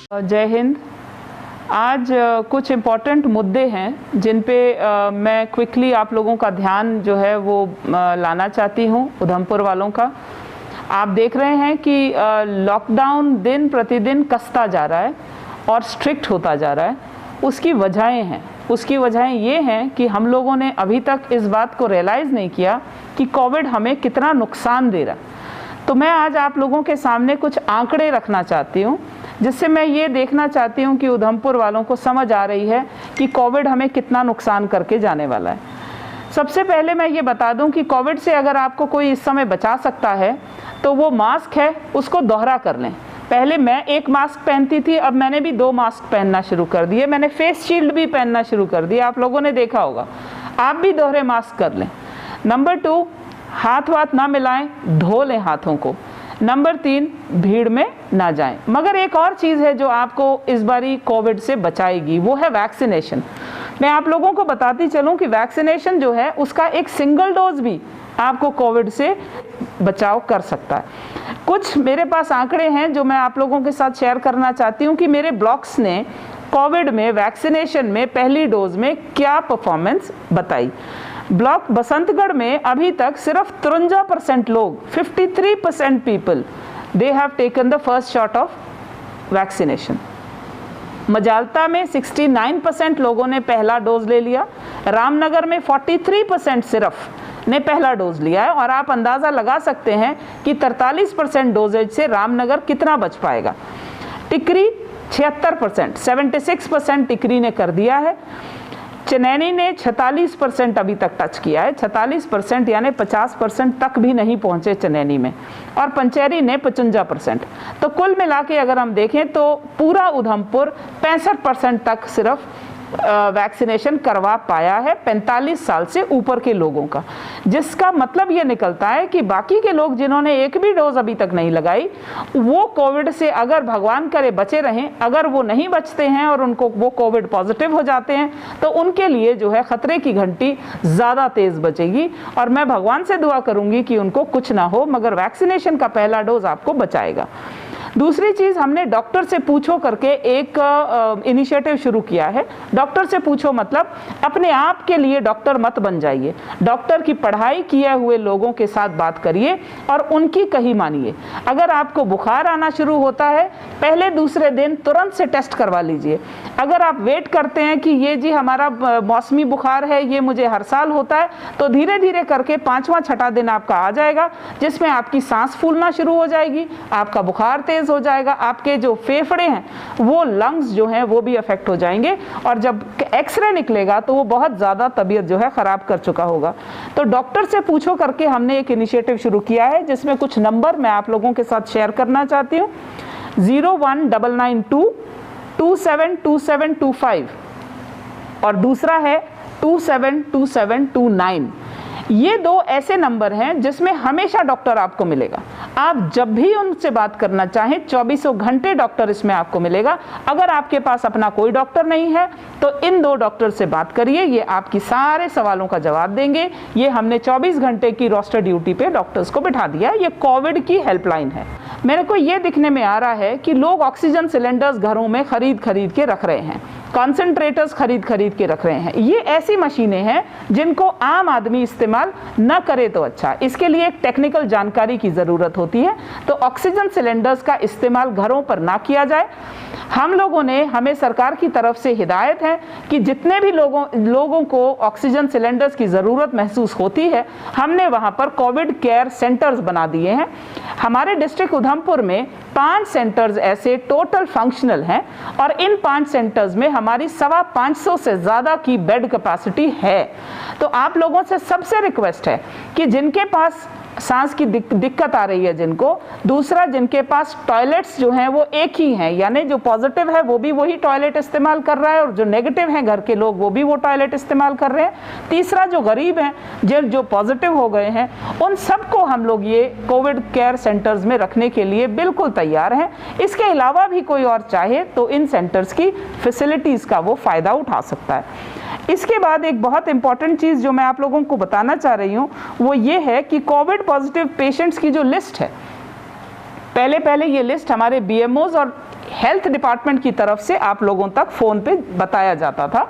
जय हिंद। आज कुछ इम्पॉर्टेंट मुद्दे हैं जिन पे मैं क्विकली आप लोगों का ध्यान जो है वो लाना चाहती हूँ, उधमपुर वालों का। आप देख रहे हैं कि लॉकडाउन दिन प्रतिदिन कसता जा रहा है और स्ट्रिक्ट होता जा रहा है। उसकी वजहें ये हैं कि हम लोगों ने अभी तक इस बात को रियलाइज़ नहीं किया कि कोविड हमें कितना नुकसान दे रहा है। तो मैं आज आप लोगों के सामने कुछ आंकड़े रखना चाहती हूँ, जिससे मैं ये देखना चाहती हूँ कि उधमपुर वालों को समझ आ रही है कि कोविड हमें कितना नुकसान करके जाने वाला है। सबसे पहले मैं ये बता दूँ कि कोविड से अगर आपको कोई इस समय बचा सकता है तो वो मास्क है, उसको दोहरा कर लें। पहले मैं एक मास्क पहनती थी, अब मैंने भी 2 मास्क पहनना शुरू कर दिए। मैंने फेस शील्ड भी पहनना शुरू कर दिया, आप लोगों ने देखा होगा। आप भी दोहरे मास्क कर लें। नंबर 2, हाथ ना मिलाएं, धो लें हाथों को। नंबर 3, भीड़ में ना जाएं। मगर एक और चीज़ है जो आपको इस बारी कोविड से बचाएगी, वो है वैक्सीनेशन। मैं आप लोगों को बताती चलूं कि वैक्सीनेशन जो है उसका एक सिंगल डोज भी आपको कोविड से बचाव कर सकता है। कुछ मेरे पास आंकड़े हैं जो मैं आप लोगों के साथ शेयर करना चाहती हूं कि मेरे ब्लॉक्स ने कोविड में वैक्सीनेशन में पहली डोज में क्या परफॉर्मेंस बताई। ब्लॉक बसंतगढ़ में अभी तक सिर्फ 53% लोग, 53% people, they have taken the first shot of vaccination. मजालता में 69% लोगों ने पहला डोज ले लिया। रामनगर में 43% सिर्फ ने पहला डोज लिया है। और आप अंदाज़ा लगा सकते हैं कि 43% डोजेज से रामनगर कितना बच पाएगा। टिकरी 76%, 76% टिकरी ने कर दिया है। चनैनी ने 46% अभी तक टच किया है, 46% यानी 50% तक भी नहीं पहुंचे चनैनी में। और पंचेरी ने 55%। तो कुल मिला के अगर हम देखें तो पूरा उधमपुर 65% तक सिर्फ वैक्सीनेशन करवा पाया है 45 साल से ऊपर के लोगों का। जिसका मतलब ये निकलता है कि बाकी के लोग जिन्होंने एक भी डोज अभी तक नहीं लगाई, वो कोविड से अगर भगवान करे बचे रहें, अगर वो नहीं बचते हैं और उनको वो कोविड पॉजिटिव हो जाते हैं तो उनके लिए जो है खतरे की घंटी ज़्यादा तेज़ बजेगी। और मैं भगवान से दुआ करूँगी कि उनको कुछ ना हो, मगर वैक्सीनेशन का पहला डोज आपको बचाएगा। दूसरी चीज़, हमने डॉक्टर से पूछो करके एक इनिशिएटिव शुरू किया है। डॉक्टर से पूछो मतलब अपने आप के लिए डॉक्टर मत बन जाइए। डॉक्टर की पढ़ाई किए हुए लोगों के साथ बात करिए और उनकी कही मानिए। अगर आपको बुखार आना शुरू होता है, पहले दूसरे दिन तुरंत से टेस्ट करवा लीजिए। अगर आप वेट करते हैं कि ये जी हमारा मौसमी बुखार है, ये मुझे हर साल होता है, तो धीरे धीरे करके 5वां 6ठा दिन आपका आ जाएगा, जिसमें आपकी सांस फूलना शुरू हो जाएगी, आपका बुखार तेज हो जाएगा, आपके जो फेफड़े हैं वो लंग्स जो हैं वो भी अफेक्ट हो जाएंगे। और जब एक्सरे निकलेगा तो वो बहुत ज़्यादा तबीयत जो है ख़राब कर चुका होगा। तो डॉक्टर से पूछो करके हमने एक इनिशिएटिव शुरू किया है, जिसमें कुछ नंबर मैं आप लोगों के साथ शेयर करना चाहती हूँ। 01992 272725 और दूसरा है 272729। ये 2 ऐसे नंबर हैं जिसमें हमेशा डॉक्टर आपको मिलेगा। आप जब भी उनसे बात करना चाहें 24 घंटे डॉक्टर इसमें आपको मिलेगा। अगर आपके पास अपना कोई डॉक्टर नहीं है तो इन 2 डॉक्टर से बात करिए, ये आपकी सारे सवालों का जवाब देंगे। ये हमने 24 घंटे की रोस्टर ड्यूटी पे डॉक्टर्स को बिठा दिया है। ये कोविड की हेल्पलाइन है। मेरे को ये दिखने में आ रहा है कि लोग ऑक्सीजन सिलेंडर्स घरों में खरीद के रख रहे हैं, कॉन्सेंट्रेटर्स खरीद के रख रहे हैं। ये ऐसी मशीनें हैं जिनको आम आदमी इस्तेमाल न करे तो अच्छा। इसके लिए एक टेक्निकल जानकारी की ज़रूरत होती है। तो ऑक्सीजन सिलेंडर्स का इस्तेमाल घरों पर ना किया जाए। हमें सरकार की तरफ से हिदायत है कि जितने भी लोगों को ऑक्सीजन सिलेंडर्स की ज़रूरत महसूस होती है, हमने वहाँ पर कोविड केयर सेंटर्स बना दिए हैं। हमारे डिस्ट्रिक्ट उधमपुर में 5 सेंटर्स ऐसे टोटल फंक्शनल हैं और इन 5 सेंटर्स में हमारी 525 से ज़्यादा की बेड कैपेसिटी है। तो आप लोगों से सबसे रिक्वेस्ट है कि जिनके पास सांस की दिक्कत आ रही है, दूसरा जिनके पास टॉयलेट्स जो हैं वो एक ही हैं, यानी जो पॉजिटिव है वो भी वही टॉयलेट इस्तेमाल कर रहा है और जो नेगेटिव हैं घर के लोग वो भी वो टॉयलेट इस्तेमाल कर रहे हैं। तीसरा जो गरीब हैं, जो पॉजिटिव हो गए हैं, उन सबको हम लोग ये कोविड केयर सेंटर्स में रखने के लिए बिल्कुल तैयार हैं। इसके अलावा भी कोई और चाहे तो इन सेंटर्स की फैसिलिटीज़ का वो फ़ायदा उठा सकता है। इसके बाद एक बहुत इंपॉर्टेंट चीज़ जो मैं आप लोगों को बताना चाह रही हूँ वो ये है कि कोविड पॉजिटिव पेशेंट्स की जो लिस्ट है, पहले ये लिस्ट हमारे बीएमओज और हेल्थ डिपार्टमेंट की तरफ से आप लोगों तक फ़ोन पे बताया जाता था।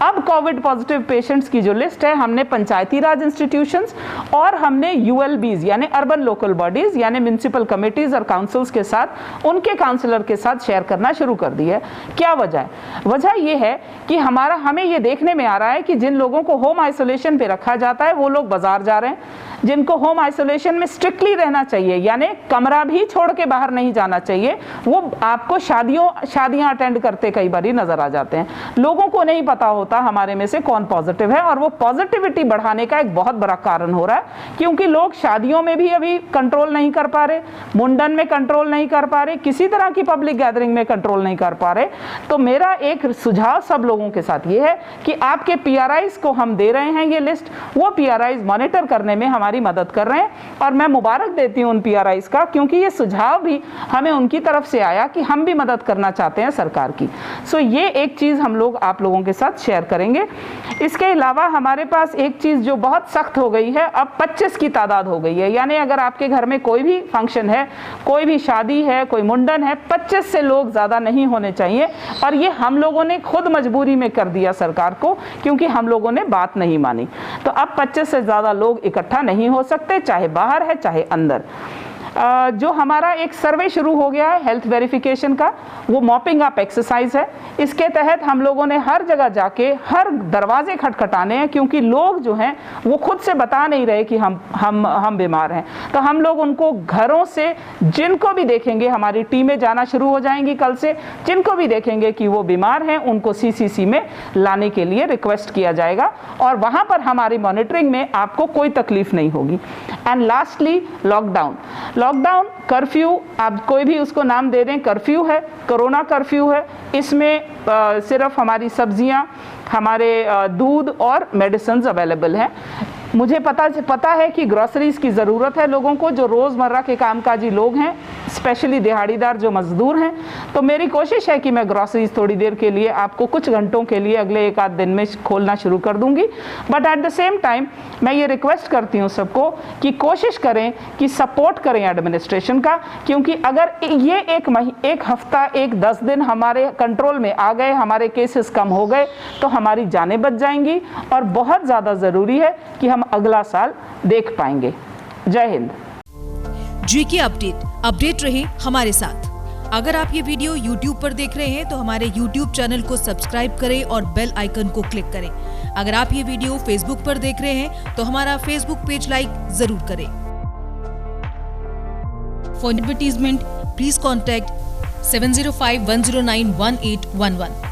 अब कोविड पॉजिटिव पेशेंट्स की जो लिस्ट है हमने पंचायती राज इंस्टीट्यूशंस और हमने यूएलबीज यानी अर्बन लोकल बॉडीज़ यानी म्यूनसिपल कमेटीज़ और काउंसिल्स के साथ, उनके काउंसलर के साथ शेयर करना शुरू कर दी है। क्या वजह है? वजह ये है कि हमें ये देखने में आ रहा है कि जिन लोगों को होम आइसोलेशन पे रखा जाता है वो लोग बाजार जा रहे हैं, जिनको होम आइसोलेशन में स्ट्रिक्टली रहना चाहिए यानी कमरा भी छोड़ के बाहर नहीं जाना चाहिए, वो आपको शादियां अटेंड करते कई बार नजर आ जाते हैं। लोगों को नहीं पता होता हमारे में से कौन पॉजिटिव है, और वो पॉजिटिविटी बढ़ाने का एक बहुत बड़ा कारण हो रहा है, क्योंकि लोग शादियों में भी अभी कंट्रोल नहीं कर पा रहे, मुंडन में कंट्रोल नहीं कर पा रहे, किसी तरह की पब्लिक गैदरिंग में कंट्रोल नहीं कर पा रहे। तो मेरा एक सुझाव सब लोगों के साथ ये है कि आपके पीआरआईज को हम दे रहे हैं ये लिस्ट, वो पीआरआईज मॉनिटर करने में हमारी मदद कर रहे हैं, और मैं मुबारक देती हूं उन पीआरआईज का, क्योंकि ये सुझाव भी हमें उनकी तरफ से आया कि हम भी मदद करना चाहते हैं सरकार की। सो ये एक चीज़ हम लोग आप लोगों के साथ शेयर करेंगे। इसके अलावा हमारे पास एक चीज़ जो बहुत सख्त हो गई है, अब 25 की तादाद हो गई है, यानी अगर आपके घर में कोई भी फंक्शन है, कोई भी शादी है, कोई मुंडन है, 25 से लोग ज़्यादा नहीं होने चाहिए। और ये हम लोगों ने खुद मजबूरी में कर दिया सरकार को, क्योंकि हम लोगों ने बात नहीं मानी। तो अब 25 से ज़्यादा लोग इकट्ठा नहीं हो सकते, चाहे बाहर है चाहे अंदर। जो हमारा एक सर्वे शुरू हो गया है हेल्थ वेरिफिकेशन का, वो मॉपिंग अप एक्सरसाइज है। इसके तहत हम लोगों ने हर जगह जाके हर दरवाजे खटखटाने हैं, क्योंकि लोग जो हैं वो खुद से बता नहीं रहे कि हम बीमार हैं। तो हम लोग उनको घरों से जिनको भी देखेंगे, हमारी टीमें जाना शुरू हो जाएंगी कल से, जिनको भी देखेंगे कि वो बीमार हैं उनको सीसीसी में लाने के लिए रिक्वेस्ट किया जाएगा, और वहाँ पर हमारी मॉनिटरिंग में आपको कोई तकलीफ नहीं होगी। एंड लास्टली लॉकडाउन, कर्फ्यू, आप कोई भी उसको नाम दे दें, कर्फ्यू है, कोरोना कर्फ्यू है। इसमें सिर्फ हमारी सब्जियां, हमारे दूध और मेडिसिन्स अवेलेबल हैं। मुझे पता है कि ग्रोसरीज की ज़रूरत है लोगों को, जो रोज़मर्रा के कामकाजी लोग हैं, स्पेशली दिहाड़ीदार जो मज़दूर हैं। तो मेरी कोशिश है कि मैं ग्रोसरीज थोड़ी देर के लिए आपको कुछ घंटों के लिए अगले एक आध दिन में खोलना शुरू कर दूंगी। But at the same time मैं ये रिक्वेस्ट करती हूँ सबको कि कोशिश करें कि सपोर्ट करें एडमिनिस्ट्रेशन का, क्योंकि अगर ये एक हफ्ता, 10 दिन हमारे कंट्रोल में आ गए, हमारे केसेस कम हो गए, तो हमारी जानें बच जाएंगी, और बहुत ज़्यादा ज़रूरी है कि हम अगला साल देख पाएंगे। जय हिंद। जीके अपडेट रहे हमारे साथ। अगर आप ये वीडियो YouTube पर देख रहे हैं तो हमारे YouTube चैनल को सब्सक्राइब करें और बेल आइकन को क्लिक करें। अगर आप ये वीडियो Facebook पर देख रहे हैं तो हमारा Facebook पेज लाइक जरूर करें। For advertisement please contact 7051091811।